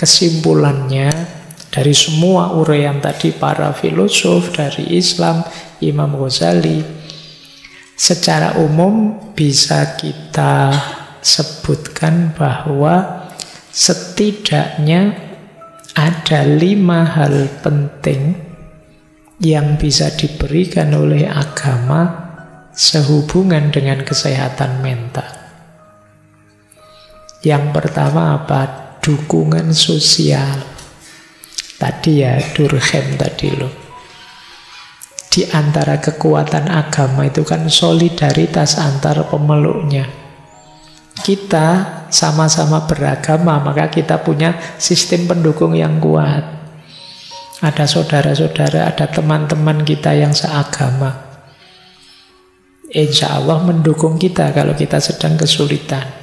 kesimpulannya dari semua uraian tadi para filosof dari Islam, Imam Ghazali, secara umum bisa kita sebutkan bahwa setidaknya ada 5 hal penting yang bisa diberikan oleh agama sehubungan dengan kesehatan mental. Yang pertama apa? Dukungan sosial. Tadi ya, Durkheim tadi loh. Di antara kekuatan agama itu kan solidaritas antar pemeluknya. Kita sama-sama beragama, maka kita punya sistem pendukung yang kuat. Ada saudara-saudara, ada teman-teman kita yang seagama. Insya Allah mendukung kita kalau kita sedang kesulitan.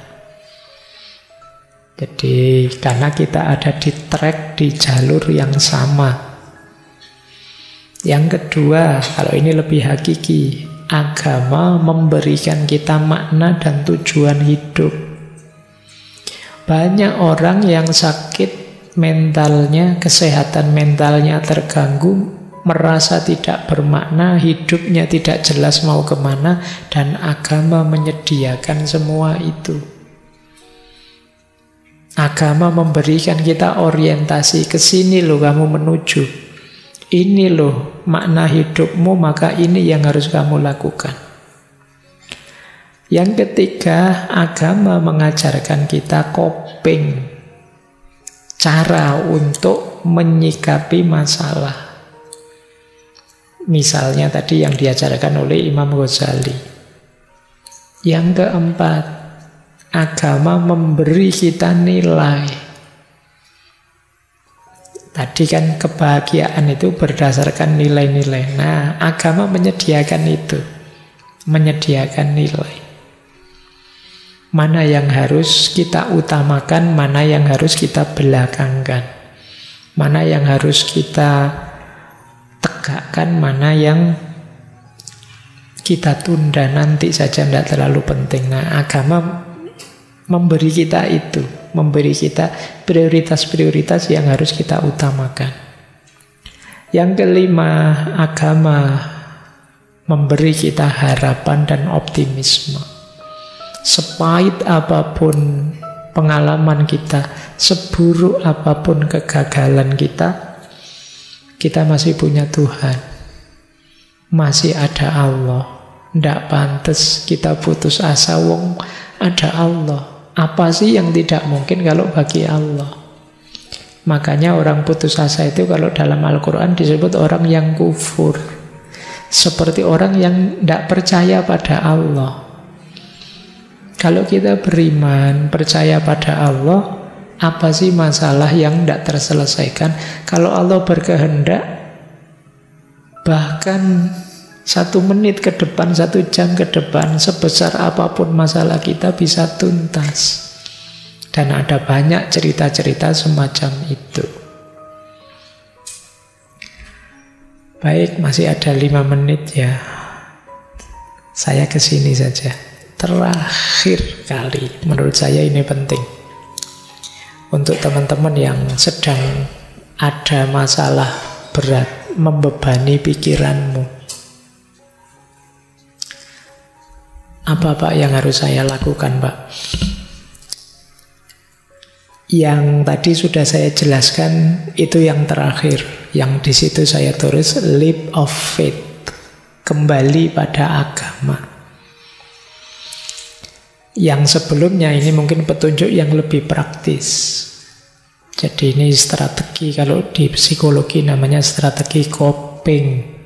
Jadi karena kita ada di track, di jalur yang sama. Yang kedua, kalau ini lebih hakiki, agama memberikan kita makna dan tujuan hidup. Banyak orang yang sakit mentalnya, kesehatan mentalnya terganggu, merasa tidak bermakna, hidupnya tidak jelas mau kemana, dan agama menyediakan semua itu. Agama memberikan kita orientasi, ke sini loh kamu menuju. Ini loh makna hidupmu, maka ini yang harus kamu lakukan. Yang ketiga, agama mengajarkan kita coping, cara untuk menyikapi masalah. Misalnya tadi yang diajarkan oleh Imam Ghazali. Yang keempat, agama memberi kita nilai. Tadi kan kebahagiaan itu berdasarkan nilai-nilai. Nah, agama menyediakan itu. Menyediakan nilai. Mana yang harus kita utamakan, mana yang harus kita belakangkan. Mana yang harus kita tegakkan, mana yang kita tunda nanti saja, tidak terlalu penting. Nah, agama memberi kita itu, memberi kita prioritas-prioritas yang harus kita utamakan. Yang kelima, agama memberi kita harapan dan optimisme. Sepahit apapun pengalaman kita, seburuk apapun kegagalan kita, kita masih punya Tuhan. Masih ada Allah. Tidak pantas kita putus asa, wong ada Allah. Apa sih yang tidak mungkin kalau bagi Allah? Makanya orang putus asa itu kalau dalam Al-Quran disebut orang yang kufur. Seperti orang yang tidak percaya pada Allah. Kalau kita beriman, percaya pada Allah, apa sih masalah yang tidak terselesaikan? Kalau Allah berkehendak, bahkan 1 menit ke depan, 1 jam ke depan, sebesar apapun masalah kita bisa tuntas. Dan ada banyak cerita-cerita semacam itu. Baik, masih ada 5 menit ya. Saya kesini saja. Terakhir kali, menurut saya ini penting. Untuk teman-teman yang sedang ada masalah berat, membebani pikiranmu. Apa Pak yang harus saya lakukan, Pak? Yang tadi sudah saya jelaskan, itu yang terakhir. Yang di situ saya tulis leap of faith, kembali pada agama. Yang sebelumnya ini mungkin petunjuk yang lebih praktis. Jadi ini strategi, kalau di psikologi namanya strategi coping.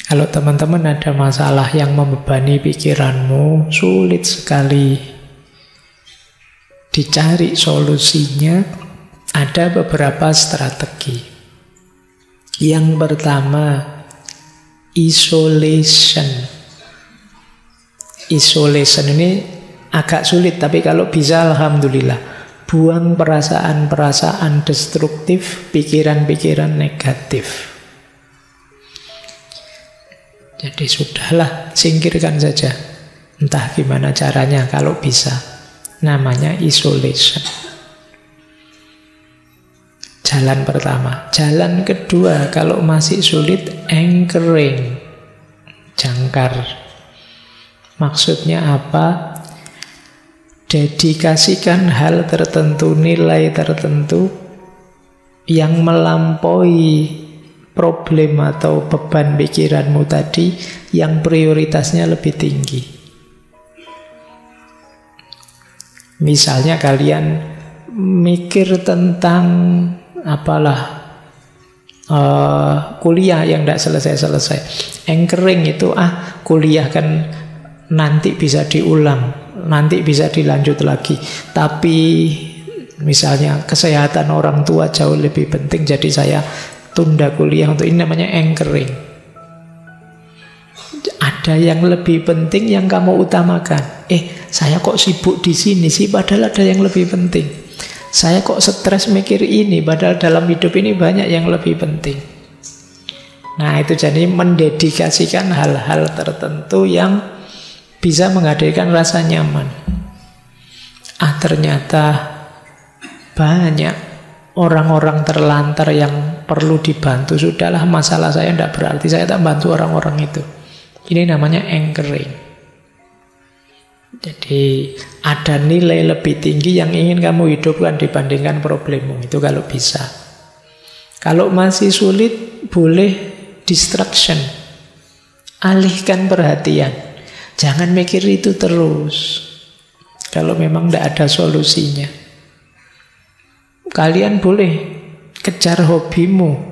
Kalau teman-teman ada masalah yang membebani pikiranmu, sulit sekali dicari solusinya, ada beberapa strategi. Yang pertama, isolation. Isolation ini agak sulit, tapi kalau bisa alhamdulillah. Buang perasaan-perasaan destruktif, pikiran-pikiran negatif. Jadi sudahlah, singkirkan saja. Entah gimana caranya kalau bisa. Namanya isolation. jalan pertama. Jalan kedua, kalau masih sulit, anchoring, jangkar. Maksudnya apa? Dedikasikan hal tertentu, nilai tertentu yang melampaui problem atau beban pikiranmu tadi, yang prioritasnya lebih tinggi. Misalnya kalian mikir tentang kuliah yang tidak selesai-selesai. Anchoring itu, kuliah kan nanti bisa diulang, nanti bisa dilanjut lagi. Tapi misalnya kesehatan orang tua jauh lebih penting, jadi saya tunda kuliah untuk ini. Namanya anchoring. Ada yang lebih penting yang kamu utamakan. Saya kok sibuk di sini sih, padahal ada yang lebih penting. Saya kok stres mikir ini, padahal dalam hidup ini banyak yang lebih penting. Nah, itu jadi mendedikasikan hal-hal tertentu yang bisa menghadirkan rasa nyaman. Ternyata banyak orang-orang terlantar yang perlu dibantu. Sudahlah, masalah saya tidak berarti saya tak bantu orang-orang itu. Ini namanya anchoring. Jadi ada nilai lebih tinggi yang ingin kamu hidupkan dibandingkan problemmu. Itu kalau bisa. Kalau masih sulit, boleh distraction. Alihkan perhatian. Jangan mikir itu terus. Kalau memang tidak ada solusinya. Kalian boleh kejar hobimu.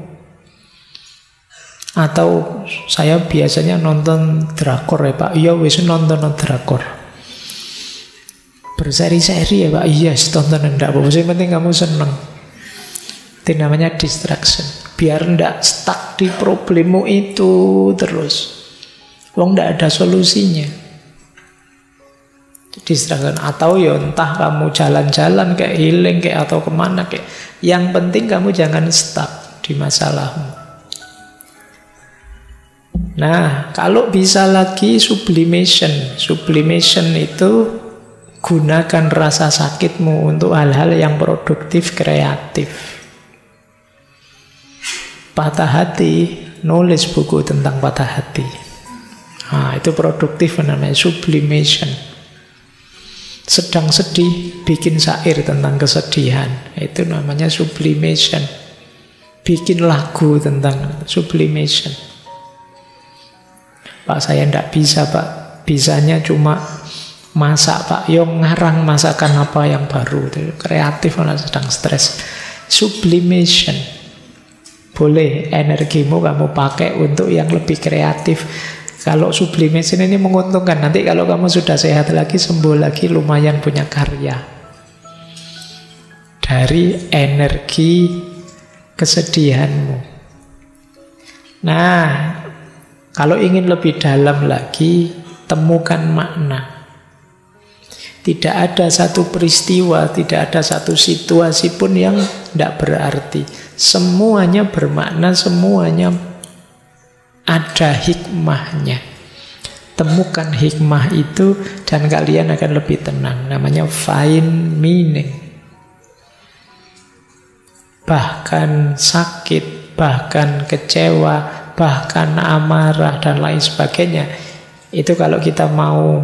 Atau saya biasanya nonton drakor ya Pak. Iya wis nonton drakor. Berseri-seri ya Pak. Iya tonton enggak apa-apa. Yang penting kamu senang. Itu namanya distraction. Biar enggak stuck di problemmu itu terus. Wong enggak ada solusinya. Distraction. Atau ya entah kamu jalan-jalan kayak healing kayak atau kemana kayak. Yang penting kamu jangan stuck di masalahmu. Nah, kalau bisa lagi sublimation. Sublimation itu gunakan rasa sakitmu untuk hal-hal yang produktif, kreatif. Patah hati, nulis buku tentang patah hati. Nah, itu produktif namanya sublimation. Sedang sedih, bikin syair tentang kesedihan. Itu namanya sublimation. Bikin lagu tentang sublimation. Pak, saya tidak bisa Pak. Bisanya cuma masak Pak. Yang ngarang masakan apa yang baru. Kreatif, malah sedang stres. Sublimation. Boleh energimu kamu pakai untuk yang lebih kreatif. Kalau sublimation ini menguntungkan. Nanti kalau kamu sudah sehat lagi, sembuh lagi, lumayan punya karya. Dari energi kesedihanmu. Nah, kalau ingin lebih dalam lagi, temukan makna. Tidak ada satu peristiwa, tidak ada satu situasi pun yang tidak berarti. Semuanya bermakna, semuanya ada hikmahnya. Temukan hikmah itu dan kalian akan lebih tenang. Namanya find meaning. Bahkan sakit, bahkan kecewa, bahkan amarah dan lain sebagainya, itu kalau kita mau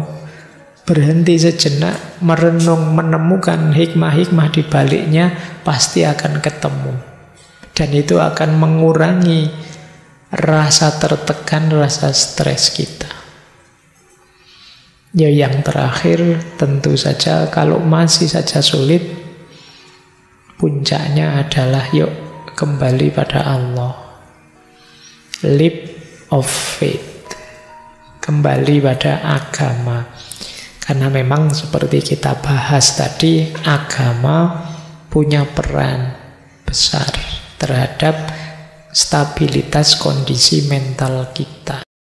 berhenti sejenak, merenung, menemukan hikmah-hikmah di baliknya, pasti akan ketemu. Dan itu akan mengurangi rasa tertekan, rasa stres kita. Ya, yang terakhir tentu saja kalau masih saja sulit, puncaknya adalah yuk kembali pada Allah. Leap of faith. Kembali pada agama. Karena memang seperti kita bahas tadi, agama punya peran besar terhadap stabilitas kondisi mental kita.